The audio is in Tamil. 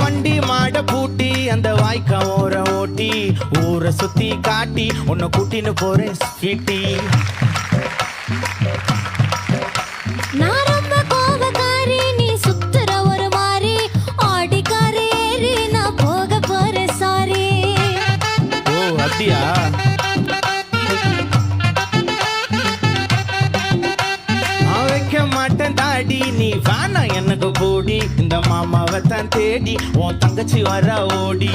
வண்டி மாட பூட்டி அந்த வாய்க்கா ஓர ஓட்டி ஊரை சுத்தி காட்டி உன்னை கூட்டின்னு போறேன் ஸ்வீட்டி. நான் ரொம்ப கோபக்காரி, நீ சுத்துற ஒரு மாதிரி ஆடிக்காரி ஏறி நான் போக போறேன் சாரி. ஓ அப்படியா? நான் வைக்க மாட்டேன் தாடி, நீ வேணா எனக்கு போடி. இந்த மாமாவை தான் தேடி உன் தங்கச்சி வர ஓடி.